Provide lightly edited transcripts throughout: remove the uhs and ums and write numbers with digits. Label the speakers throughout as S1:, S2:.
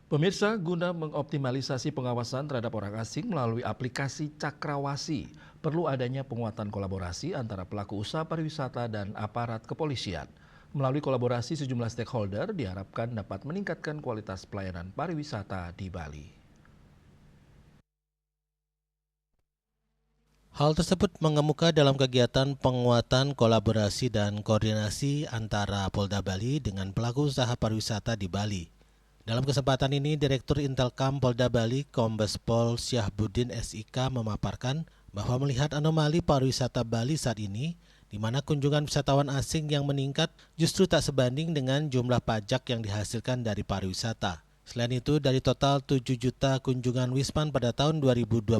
S1: Pemirsa, guna mengoptimalisasi pengawasan terhadap orang asing melalui aplikasi Cakrawasi, perlu adanya penguatan kolaborasi antara pelaku usaha pariwisata dan aparat kepolisian. Melalui kolaborasi sejumlah stakeholder diharapkan dapat meningkatkan kualitas pelayanan pariwisata di Bali.
S2: Hal tersebut mengemuka dalam kegiatan penguatan kolaborasi dan koordinasi antara Polda Bali dengan pelaku usaha pariwisata di Bali. Dalam kesempatan ini, Direktur Intelkam Polda Bali, Kombes Pol Syahbudin SIK memaparkan bahwa melihat anomali pariwisata Bali saat ini, di mana kunjungan wisatawan asing yang meningkat justru tak sebanding dengan jumlah pajak yang dihasilkan dari pariwisata. Selain itu, dari total 7 juta kunjungan Wisman pada tahun 2025,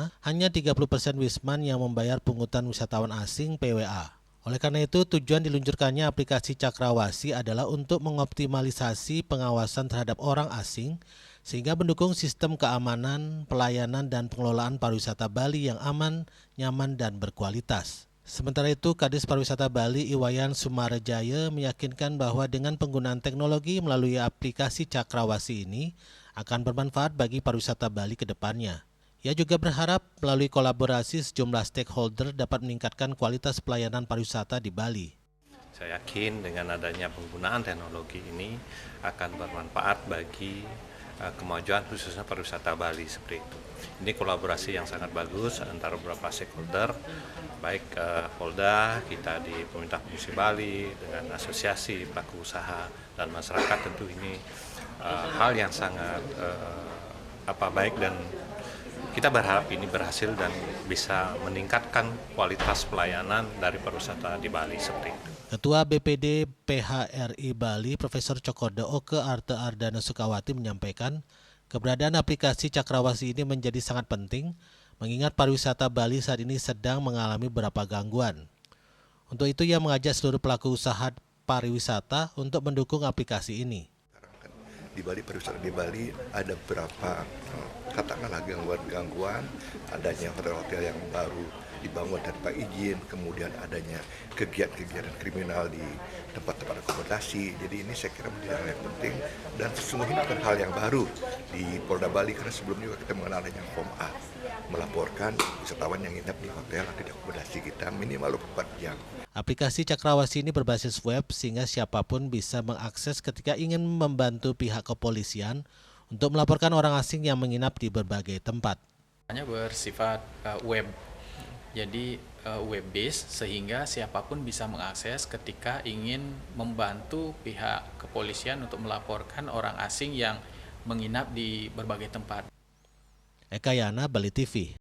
S2: hanya 30% Wisman yang membayar pungutan wisatawan asing PWA. Oleh karena itu, tujuan diluncurkannya aplikasi Cakrawasi adalah untuk mengoptimalisasi pengawasan terhadap orang asing sehingga mendukung sistem keamanan, pelayanan, dan pengelolaan pariwisata Bali yang aman, nyaman, dan berkualitas. Sementara itu, Kadis Pariwisata Bali Iwayan Sumarejaya meyakinkan bahwa dengan penggunaan teknologi melalui aplikasi Cakrawasi ini akan bermanfaat bagi pariwisata Bali ke depannya. Ia juga berharap melalui kolaborasi sejumlah stakeholder dapat meningkatkan kualitas pelayanan pariwisata di Bali.
S3: Saya yakin dengan adanya penggunaan teknologi ini akan bermanfaat bagi kemajuan khususnya pariwisata Bali seperti itu. Ini kolaborasi yang sangat bagus antara beberapa stakeholder, baik Polda, kita di pemerintah Provinsi Bali, dengan asosiasi pelaku usaha dan masyarakat. Tentu ini hal yang sangat baik dan kita berharap ini berhasil dan bisa meningkatkan kualitas pelayanan dari pariwisata di Bali seperti itu.
S2: Ketua BPD PHRI Bali, Profesor Cokorda Oke Arte Ardana Sukawati menyampaikan, keberadaan aplikasi Cakrawasi ini menjadi sangat penting, mengingat pariwisata Bali saat ini sedang mengalami beberapa gangguan. Untuk itu, ia mengajak seluruh pelaku usaha pariwisata untuk mendukung aplikasi ini.
S4: Di Bali, pariwisata di Bali ada beberapa katakanlah gangguan, adanya hotel-hotel yang baru dibangun tanpa izin, kemudian adanya kegiatan-kegiatan kriminal di tempat-tempat akomodasi. Jadi ini saya kira menjadi hal yang penting dan sesungguhnya bukan hal yang baru di Polda Bali, karena sebelumnya juga kita mengenal adanya Form A, melaporkan wisatawan yang nginap di hotel atau di akomodasi kita minimal 24 jam.
S2: Aplikasi Cakrawasi ini berbasis web sehingga siapapun bisa mengakses ketika ingin membantu pihak kepolisian untuk melaporkan orang asing yang menginap di berbagai tempat.
S5: Hanya bersifat web, jadi web based sehingga siapapun bisa mengakses ketika ingin membantu pihak kepolisian untuk melaporkan orang asing yang menginap di berbagai tempat.
S2: Eka Yana, Bali TV.